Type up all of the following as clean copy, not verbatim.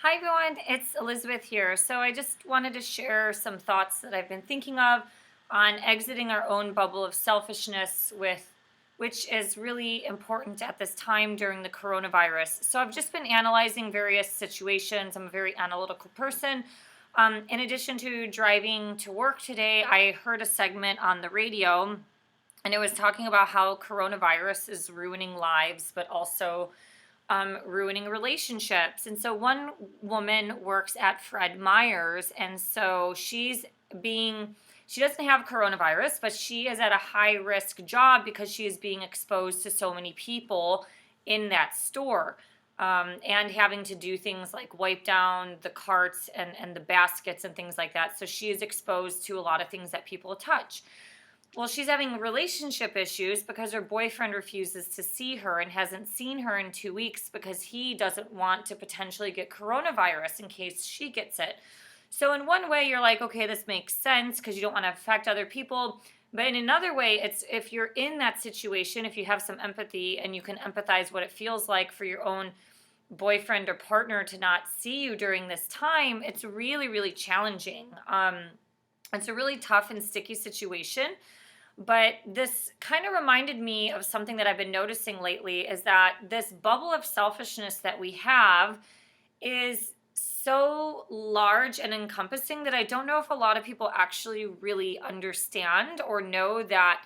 Hi everyone, it's Elizabeth here. So I just wanted to share some thoughts that I've been thinking of on exiting our own bubble of selfishness which is really important at this time during the coronavirus. So I've just been analyzing various situations. I'm a very analytical person. In addition to driving to work today, I heard a segment on the radio and it was talking about how coronavirus is ruining lives, but also ruining relationships. And so one woman works at Fred Meyer's, and so she doesn't have coronavirus, but she is at a high risk job because she is being exposed to so many people in that store. And having to do things like wipe down the carts and the baskets and things like that. So she is exposed to a lot of things that people touch. Well, she's having relationship issues because her boyfriend refuses to see her and hasn't seen her in 2 weeks because he doesn't want to potentially get coronavirus in case she gets it. So in one way, you're like, okay, this makes sense because you don't want to affect other people. But in another way, it's if you're in that situation, if you have some empathy and you can empathize what it feels like for your own boyfriend or partner to not see you during this time, it's really, really challenging. It's a really tough and sticky situation. But this kind of reminded me of something that I've been noticing lately is that this bubble of selfishness that we have is so large and encompassing that I don't know if a lot of people actually really understand or know that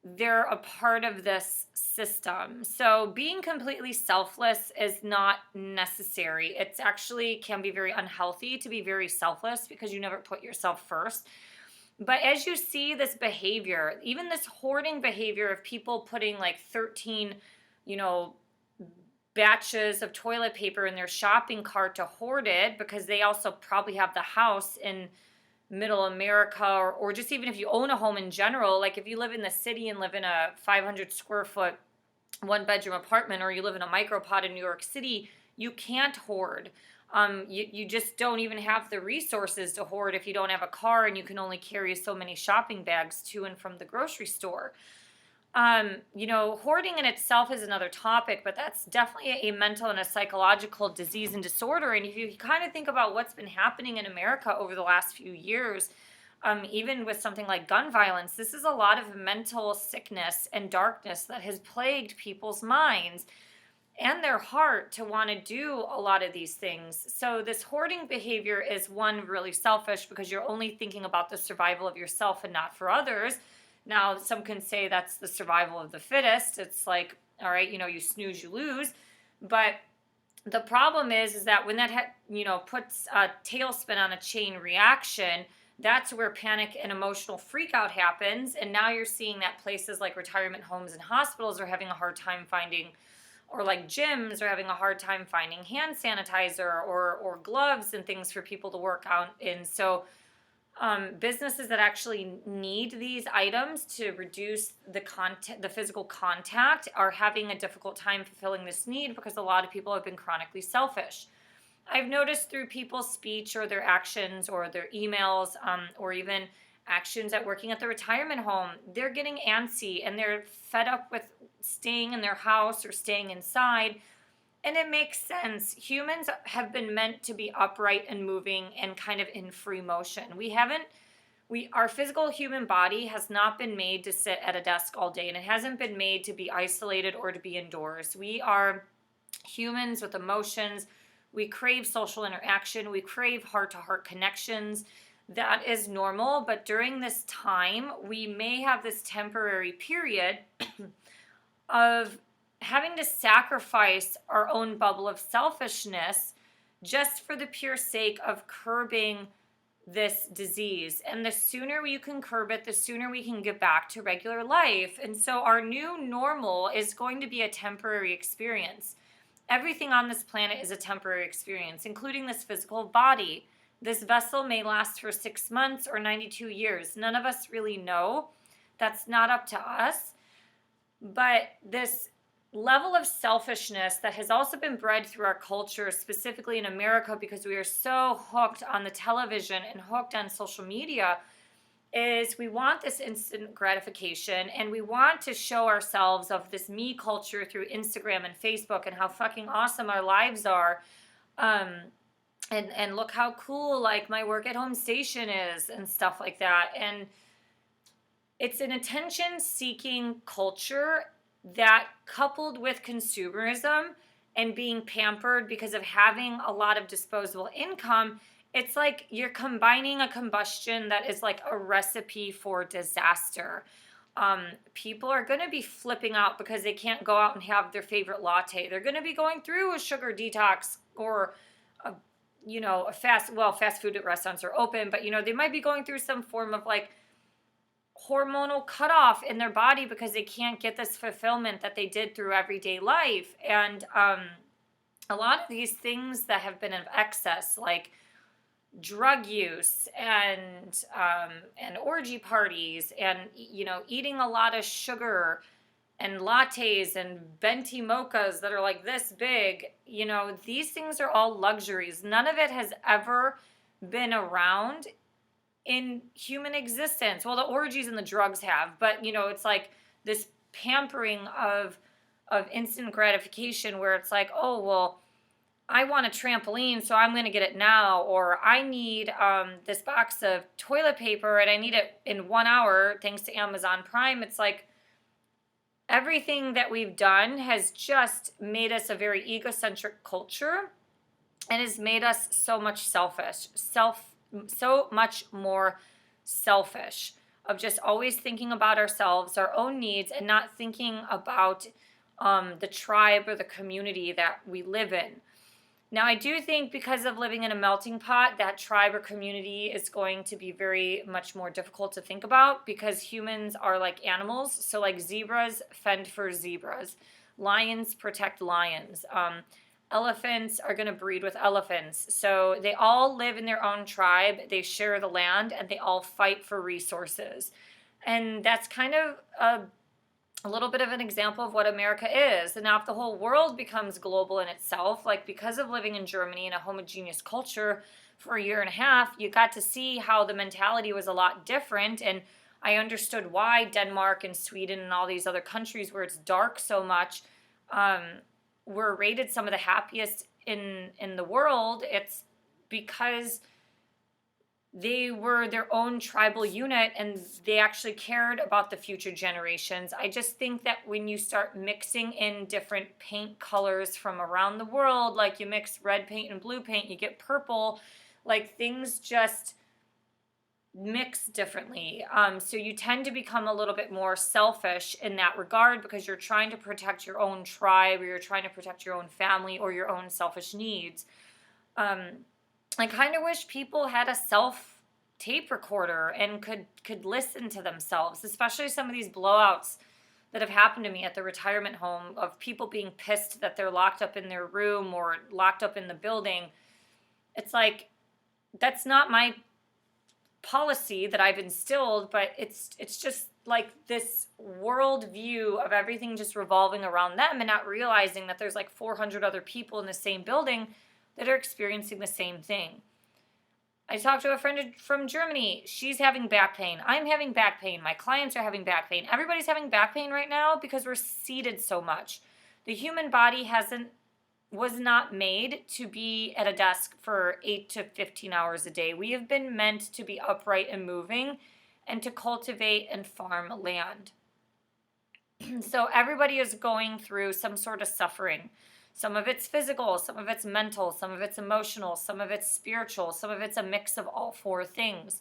they're a part of this system. So being completely selfless is not necessary. It's actually can be very unhealthy to be very selfless because you never put yourself first. But as you see this behavior, even this hoarding behavior of people putting like 13, you know, batches of toilet paper in their shopping cart to hoard it because they also probably have the house in middle America or just even if you own a home in general, like if you live in the city and live in a 500 square foot one bedroom apartment or you live in a micropod in New York City, you can't hoard. You just don't even have the resources to hoard if you don't have a car and you can only carry so many shopping bags to and from the grocery store. Hoarding in itself is another topic, but that's definitely a mental and a psychological disease and disorder. And if you kind of think about what's been happening in America over the last few years, even with something like gun violence, this is a lot of mental sickness and darkness that has plagued people's minds and their heart to want to do a lot of these things. So this hoarding behavior is one really selfish because you're only thinking about the survival of yourself and not for others. Now, some can say that's the survival of the fittest. It's like, all right, you snooze, you lose. But the problem is that when that, puts a tailspin on a chain reaction, that's where panic and emotional freakout happens. And now you're seeing that places like retirement homes and hospitals are having a hard time finding, or like gyms are having a hard time finding hand sanitizer or gloves and things for people to work out in. So businesses that actually need these items to reduce the physical contact are having a difficult time fulfilling this need because a lot of people have been chronically selfish. I've noticed through people's speech or their actions or their emails or even actions at working at the retirement home, they're getting antsy and they're fed up with staying in their house or staying inside. And it makes sense. Humans have been meant to be upright and moving and kind of in free motion. Our physical human body has not been made to sit at a desk all day, and it hasn't been made to be isolated or to be indoors. We are humans with emotions. We crave social interaction. We crave heart-to-heart connections. That is normal, but during this time, we may have this temporary period of having to sacrifice our own bubble of selfishness just for the pure sake of curbing this disease. And the sooner you can curb it, the sooner we can get back to regular life. And so our new normal is going to be a temporary experience. Everything on this planet is a temporary experience, including this physical body. This vessel may last for 6 months or 92 years. None of us really know. That's not up to us. But this level of selfishness that has also been bred through our culture, specifically in America, because we are so hooked on the television and hooked on social media, is we want this instant gratification and we want to show ourselves of this me culture through Instagram and Facebook and how fucking awesome our lives are. and look how cool like my work at home station is and stuff like that. And it's an attention seeking culture that, coupled with consumerism and being pampered because of having a lot of disposable income, it's like you're combining a combustion that is like a recipe for disaster. People are going to be flipping out because they can't go out and have their favorite latte. They're going to be going through a sugar detox, or a, a fast food at restaurants are open, but they might be going through some form of like hormonal cutoff in their body because they can't get this fulfillment that they did through everyday life. And a lot of these things that have been of excess, like drug use and orgy parties, and eating a lot of sugar and lattes and venti mochas that are like this big, these things are all luxuries. None of it has ever been around in human existence. Well, the orgies and the drugs have, but it's like this pampering of instant gratification where it's like, oh, well, I want a trampoline, so I'm going to get it now, or I need this box of toilet paper and I need it in 1 hour thanks to Amazon Prime. It's like everything that we've done has just made us a very egocentric culture and has made us so much so much more selfish, of just always thinking about ourselves, our own needs, and not thinking about the tribe or the community that we live in. Now, I do think because of living in a melting pot, that tribe or community is going to be very much more difficult to think about, because humans are like animals. So like zebras fend for zebras. Lions protect lions. Elephants are going to breed with elephants. So they all live in their own tribe. They share the land and they all fight for resources. And that's kind of a little bit of an example of what America is. And now if the whole world becomes global in itself, like because of living in Germany in a homogeneous culture for a year and a half, you got to see how the mentality was a lot different. And I understood why Denmark and Sweden and all these other countries where it's dark so much were rated some of the happiest in the world. It's because they were their own tribal unit and they actually cared about the future generations. I just think that when you start mixing in different paint colors from around the world, like you mix red paint and blue paint, you get purple, like things just mix differently. So you tend to become a little bit more selfish in that regard because you're trying to protect your own tribe, or you're trying to protect your own family or your own selfish needs. I kind of wish people had a self tape recorder and could listen to themselves, especially some of these blowouts that have happened to me at the retirement home of people being pissed that they're locked up in their room or locked up in the building. It's like, that's not my policy that I've instilled, but it's just like this world view of everything just revolving around them and not realizing that there's like 400 other people in the same building that are experiencing the same thing. I talked to a friend from Germany. She's having back pain. I'm having back pain. My clients are having back pain. Everybody's having back pain right now because we're seated so much. The human body was not made to be at a desk for 8 to 15 hours a day. We have been meant to be upright and moving and to cultivate and farm land. So everybody is going through some sort of suffering. Some of it's physical, some of it's mental, some of it's emotional, some of it's spiritual, some of it's a mix of all four things.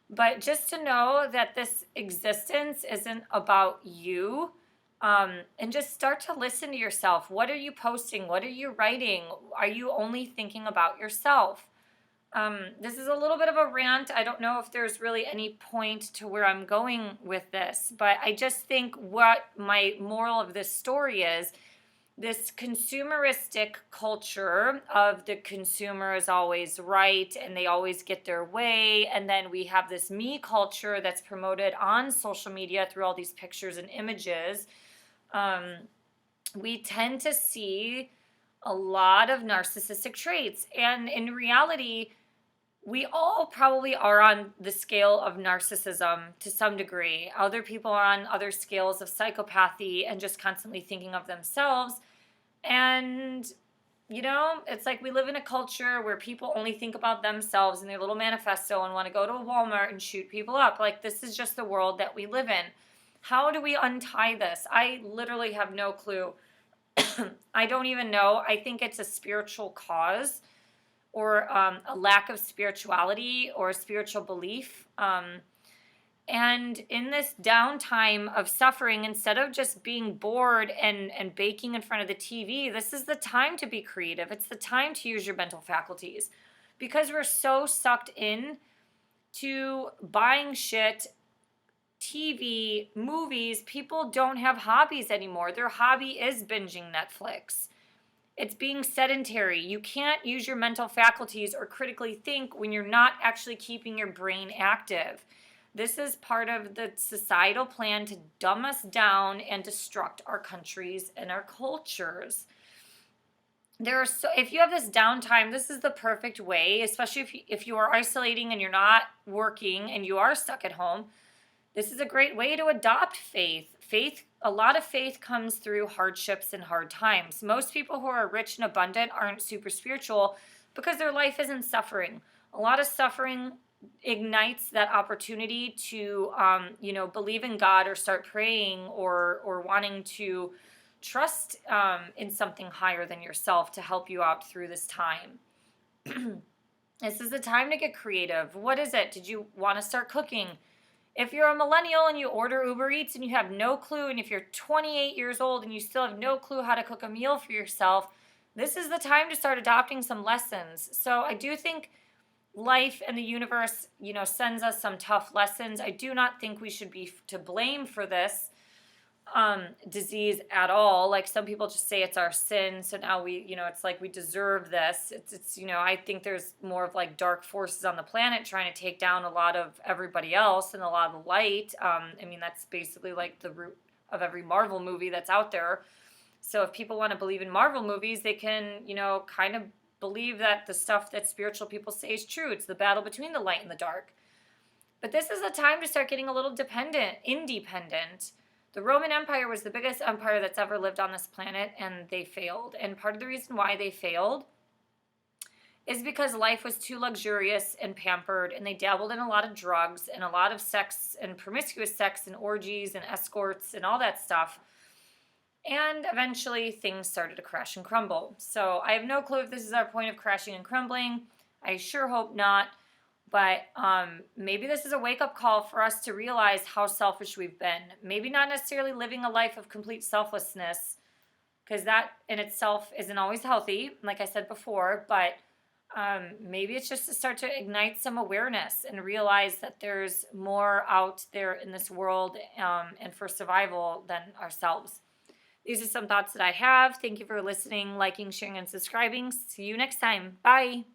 But just to know that this existence isn't about you, and just start to listen to yourself. What are you posting? What are you writing? Are you only thinking about yourself? This is a little bit of a rant. I don't know if there's really any point to where I'm going with this, but I just think what my moral of this story is, this consumeristic culture of the consumer is always right and they always get their way. And then we have this me culture that's promoted on social media through all these pictures and images. We tend to see a lot of narcissistic traits. And in reality, we all probably are on the scale of narcissism to some degree. Other people are on other scales of psychopathy and just constantly thinking of themselves. And it's like we live in a culture where people only think about themselves and their little manifesto and want to go to a Walmart and shoot people up. Like, this is just the world that we live in. How do we untie this? I literally have no clue. I don't even know. I think it's a spiritual cause, or a lack of spirituality or spiritual belief. And in this downtime of suffering, instead of just being bored and baking in front of the TV, this is the time to be creative. It's the time to use your mental faculties, because we're so sucked in to buying shit, TV, movies. People don't have hobbies anymore. Their hobby is binging Netflix. It's being sedentary. You can't use your mental faculties or critically think when you're not actually keeping your brain active. This is part of the societal plan to dumb us down and destruct our countries and our cultures. If you have this downtime, this is the perfect way, especially if you are isolating and you're not working and you are stuck at home. This is a great way to adopt faith. A lot of faith comes through hardships and hard times. Most people who are rich and abundant aren't super spiritual because their life isn't suffering. A lot of suffering ignites that opportunity to, believe in God, or start praying, or wanting to trust in something higher than yourself to help you out through this time. This is the time to get creative. What is it? Did you want to start cooking? If you're a millennial and you order Uber Eats and you have no clue, and if you're 28 years old and you still have no clue how to cook a meal for yourself, this is the time to start adopting some lessons. So I do think life and the universe, sends us some tough lessons. I do not think we should be to blame for this disease at all. Like, some people just say it's our sin, so now we, it's like we deserve this. It's I think there's more of like dark forces on the planet trying to take down a lot of everybody else and a lot of light. That's basically like the root of every Marvel movie that's out there. So if people want to believe in Marvel movies, they can, kind of believe that the stuff that spiritual people say is true. It's the battle between the light and the dark. But this is a time to start getting a little independent. The Roman Empire was the biggest empire that's ever lived on this planet, and they failed. And part of the reason why they failed is because life was too luxurious and pampered, and they dabbled in a lot of drugs and a lot of sex and promiscuous sex and orgies and escorts and all that stuff. And eventually things started to crash and crumble. So I have no clue if this is our point of crashing and crumbling. I sure hope not. But maybe this is a wake-up call for us to realize how selfish we've been. Maybe not necessarily living a life of complete selflessness, because that in itself isn't always healthy, like I said before. But maybe it's just to start to ignite some awareness and realize that there's more out there in this world and for survival than ourselves. These are some thoughts that I have. Thank you for listening, liking, sharing, and subscribing. See you next time. Bye.